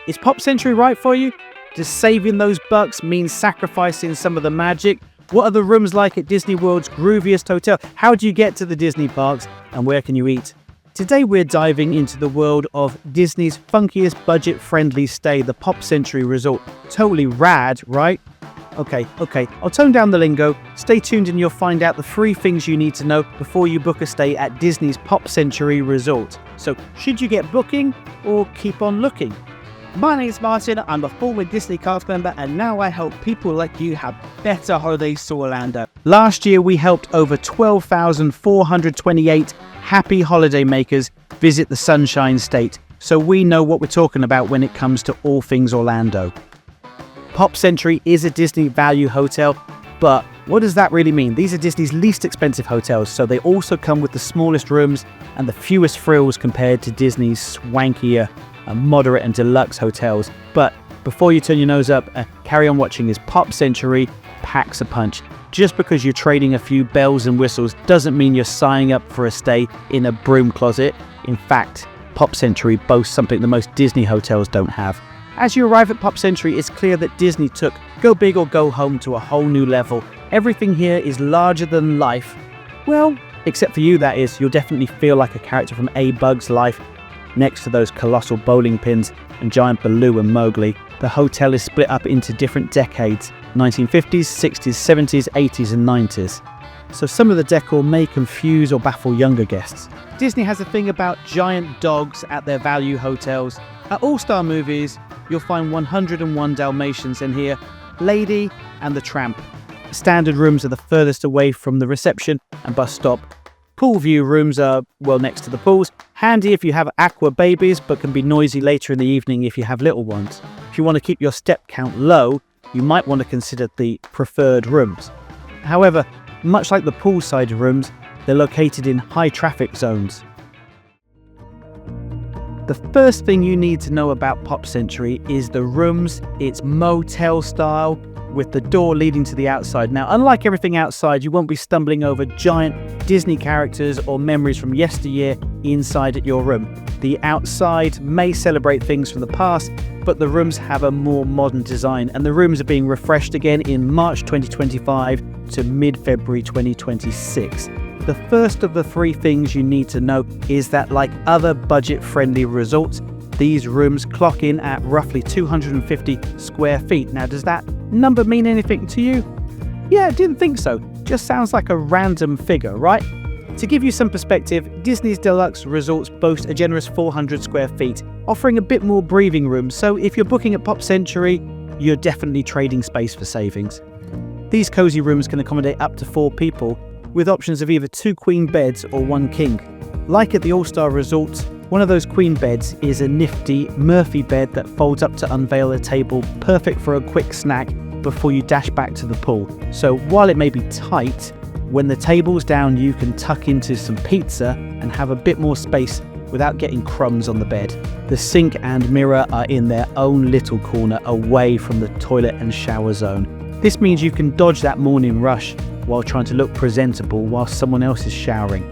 Is Pop Century right for you? Does saving those bucks mean sacrificing some of the magic? What are the rooms like at Disney World's grooviest hotel? How do you get to the Disney parks? And where can you eat? Today we're diving into the world of Disney's funkiest budget-friendly stay, the Pop Century Resort. Totally rad, right? Okay, I'll tone down the lingo. Stay tuned and you'll find out the 3 things you need to know before you book a stay at Disney's Pop Century Resort. So, should you get booking or keep on looking? My name's Martin, I'm a former Disney cast member and now I help people like you have better holidays to Orlando. Last year we helped over 12,428 happy holidaymakers visit the Sunshine State, so we know what we're talking about when it comes to all things Orlando. Pop Century is a Disney value hotel, but what does that really mean? These are Disney's least expensive hotels, so they also come with the smallest rooms and the fewest frills compared to Disney's swankier, moderate and deluxe hotels. But before you turn your nose up, carry on watching as Pop Century packs a punch. Just because you're trading a few bells and whistles doesn't mean you're signing up for a stay in a broom closet. In fact, Pop Century boasts something that most Disney hotels don't have. As you arrive at Pop Century, it's clear that Disney took go big or go home to a whole new level. Everything here is larger than life. Well, except for you, that is. You'll definitely feel like a character from A Bug's Life. Next to those colossal bowling pins and giant Baloo and Mowgli, the hotel is split up into different decades: 1950s, 60s, 70s, 80s and 90s. So some of the decor may confuse or baffle younger guests. Disney has a thing about giant dogs at their value hotels. At All-Star Movies, you'll find 101 Dalmatians in here, Lady and the Tramp. Standard rooms are the furthest away from the reception and bus stop. Pool view rooms are, well, next to the pools. Handy if you have aqua babies, but can be noisy later in the evening if you have little ones. If you want to keep your step count low, you might want to consider the preferred rooms. However, much like the poolside rooms, they're located in high traffic zones. The first thing you need to know about Pop Century is the rooms. It's motel style with the door leading to the outside. Now, unlike everything outside, you won't be stumbling over giant Disney characters or memories from yesteryear inside at your room. The outside may celebrate things from the past, but the rooms have a more modern design, and the rooms are being refreshed again in March 2025 to mid-February 2026. The first of the 3 things you need to know is that, like other budget-friendly resorts, these rooms clock in at roughly 250 square feet. Now, does that number mean anything to you? Yeah, I didn't think so. Just sounds like a random figure, right? To give you some perspective, Disney's deluxe resorts boast a generous 400 square feet, offering a bit more breathing room. So if you're booking at Pop Century, you're definitely trading space for savings. These cozy rooms can accommodate up to 4 people, with options of either 2 queen beds or 1 king. Like at the All-Star Resorts, one of those queen beds is a nifty Murphy bed that folds up to unveil a table, perfect for a quick snack before you dash back to the pool. So while it may be tight, when the table's down you can tuck into some pizza and have a bit more space without getting crumbs on the bed. The sink and mirror are in their own little corner away from the toilet and shower zone. This means you can dodge that morning rush while trying to look presentable while someone else is showering.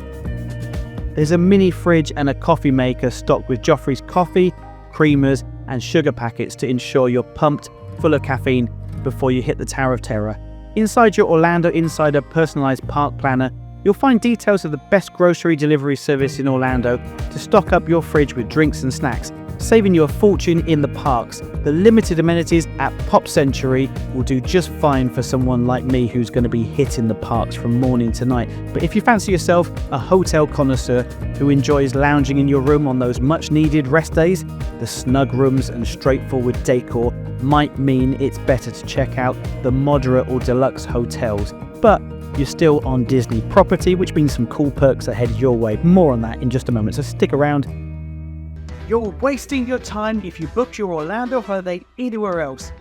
There's a mini fridge and a coffee maker stocked with Joffrey's coffee, creamers and sugar packets to ensure you're pumped full of caffeine before you hit the Tower of Terror. Inside your Orlando Insider personalized park planner, you'll find details of the best grocery delivery service in Orlando to stock up your fridge with drinks and snacks, saving you a fortune in the parks. The limited amenities at Pop Century will do just fine for someone like me who's going to be hitting the parks from morning to night. But if you fancy yourself a hotel connoisseur who enjoys lounging in your room on those much needed rest days, the snug rooms and straightforward decor might mean it's better to check out the moderate or deluxe hotels. But you're still on Disney property, which means some cool perks are headed your way. More on that in just a moment, so stick around. You're wasting your time if you book your Orlando holiday anywhere else.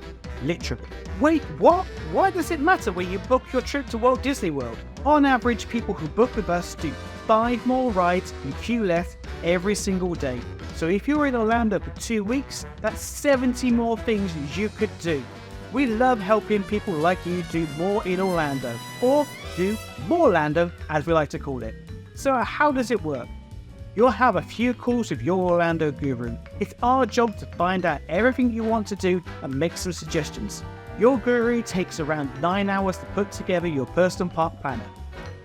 Literally. Wait, what? Why does it matter where you book your trip to Walt Disney World? On average, people who book with us do 5 more rides and queue less every single day. So if you're in Orlando for 2 weeks, that's 70 more things you could do. We love helping people like you do more in Orlando, or do more Orlando as we like to call it. So how does it work? You'll have a few calls with your Orlando guru. It's our job to find out everything you want to do and make some suggestions. Your guru takes around 9 hours to put together your personal park planner.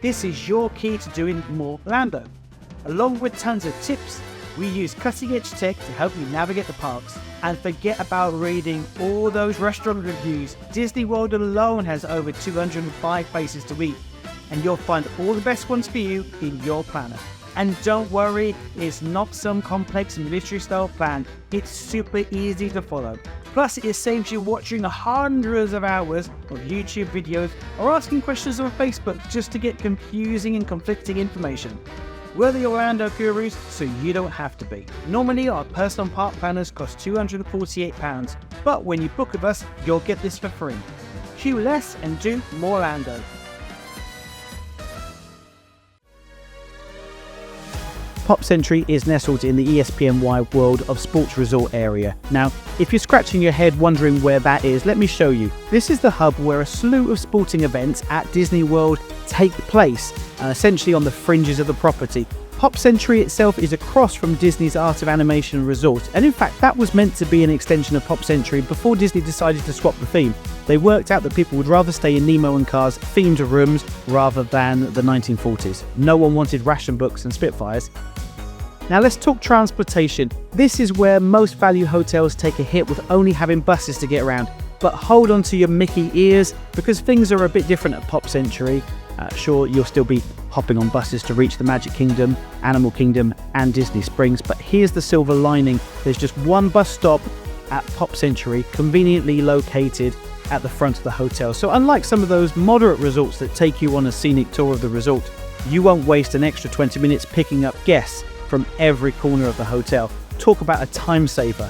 This is your key to doing more Orlando. Along with tons of tips, we use cutting-edge tech to help you navigate the parks. And forget about reading all those restaurant reviews. Disney World alone has over 205 places to eat, and you'll find all the best ones for you in your planner. And don't worry, it's not some complex military-style plan. It's super easy to follow. Plus, it saves you watching hundreds of hours of YouTube videos or asking questions on Facebook just to get confusing and conflicting information. We're the Orlando gurus, so you don't have to be. Normally, our personal park planners cost £248, but when you book with us, you'll get this for free. Queue less and do more Orlando. Pop Century is nestled in the ESPNY World of Sports Resort area. Now, if you're scratching your head wondering where that is, let me show you. This is the hub where a slew of sporting events at Disney World take place, essentially on the fringes of the property. Pop Century itself is across from Disney's Art of Animation Resort, and in fact that was meant to be an extension of Pop Century before Disney decided to swap the theme. They worked out that people would rather stay in Nemo and Cars themed rooms rather than the 1940s. No one wanted ration books and Spitfires. Now let's talk transportation. This is where most value hotels take a hit with only having buses to get around. But hold on to your Mickey ears, because things are a bit different at Pop Century. Sure, you'll still be hopping on buses to reach the Magic Kingdom, Animal Kingdom and Disney Springs, but here's the silver lining. There's just one bus stop at Pop Century, conveniently located at the front of the hotel. So unlike some of those moderate resorts that take you on a scenic tour of the resort, you won't waste an extra 20 minutes picking up guests from every corner of the hotel. Talk about a time saver.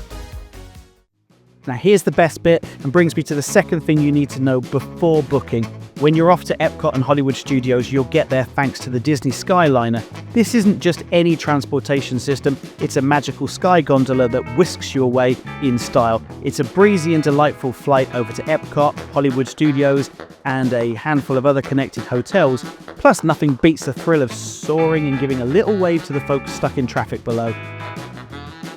Now here's the best bit, and brings me to the second thing you need to know before booking. When you're off to Epcot and Hollywood Studios, you'll get there thanks to the Disney Skyliner. This isn't just any transportation system, it's a magical sky gondola that whisks you away in style. It's a breezy and delightful flight over to Epcot, Hollywood Studios, and a handful of other connected hotels. Plus, nothing beats the thrill of soaring and giving a little wave to the folks stuck in traffic below.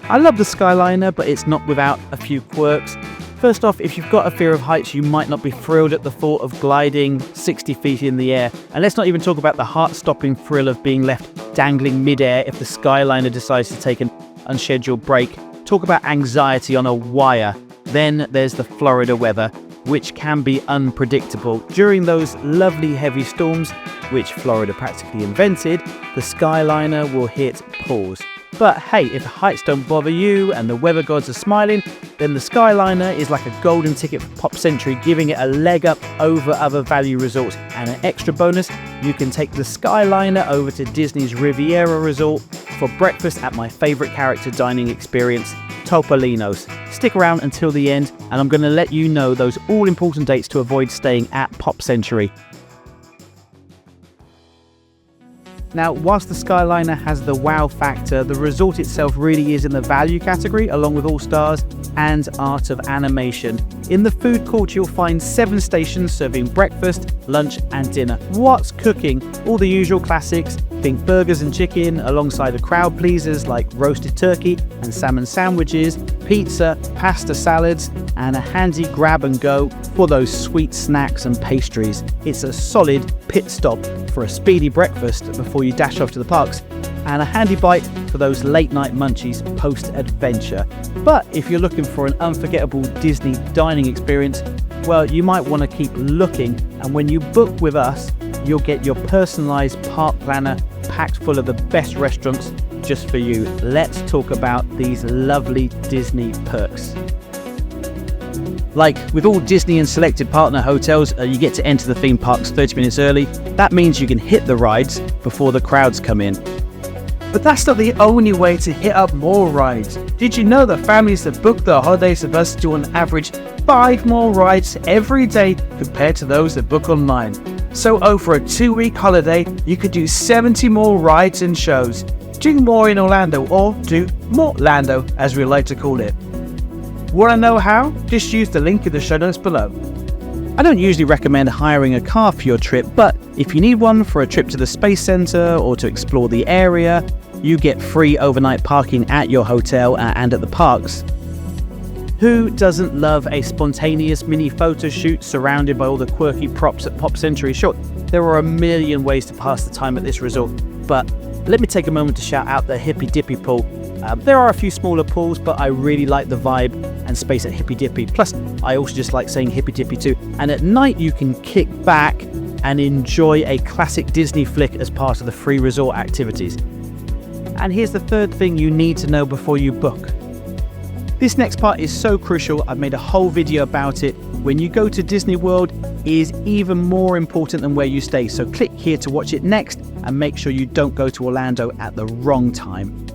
I love the Skyliner, but it's not without a few quirks. First off, if you've got a fear of heights, you might not be thrilled at the thought of gliding 60 feet in the air. And let's not even talk about the heart-stopping thrill of being left dangling mid-air if the Skyliner decides to take an unscheduled break. Talk about anxiety on a wire. Then there's the Florida weather, which can be unpredictable. During those lovely heavy storms, which Florida practically invented, the Skyliner will hit pause. But hey, if the heights don't bother you and the weather gods are smiling, then the Skyliner is like a golden ticket for Pop Century, giving it a leg up over other value resorts. And an extra bonus, you can take the Skyliner over to Disney's Riviera Resort for breakfast at my favourite character dining experience, Topolino's. Stick around until the end, and I'm going to let you know those all-important dates to avoid staying at Pop Century. Now, whilst the Skyliner has the wow factor, the resort itself really is in the value category, along with All Stars and Art of Animation. In the food court, you'll find 7 stations serving breakfast, lunch and dinner. What's cooking? All the usual classics. Think burgers and chicken, alongside the crowd pleasers like roasted turkey and salmon sandwiches, pizza, pasta salads, and a handy grab and go for those sweet snacks and pastries. It's a solid pit stop for a speedy breakfast before you dash off to the parks, and a handy bite for those late night munchies post-adventure. But if you're looking for an unforgettable Disney dining experience, well, you might want to keep looking, and when you book with us, you'll get your personalized park planner packed full of the best restaurants just for you. Let's talk about these lovely Disney perks. Like with all Disney and selected partner hotels, you get to enter the theme parks 30 minutes early. That means you can hit the rides before the crowds come in. But that's not the only way to hit up more rides. Did you know that families that book their holidays with us do on average 5 more rides every day compared to those that book online? So over a 2-week holiday, you could do 70 more rides and shows. Do more in Orlando, or do more Lando, as we like to call it. Want to know how? Just use the link in the show notes below. I don't usually recommend hiring a car for your trip, but if you need one for a trip to the Space Center or to explore the area, You get free overnight parking at your hotel and at the parks. Who doesn't love a spontaneous mini photo shoot surrounded by all the quirky props at Pop Century? Sure, there are a million ways to pass the time at this resort, but let me take a moment to shout out the Hippy Dippy pool. There are a few smaller pools, but I really like the vibe and space at Hippy Dippy. Plus, I also just like saying Hippy Dippy too. And at night, you can kick back and enjoy a classic Disney flick as part of the free resort activities. And here's the third thing you need to know before you book. This next part is so crucial, I've made a whole video about it. When you go to Disney World, it is even more important than where you stay. So click here to watch it next and make sure you don't go to Orlando at the wrong time.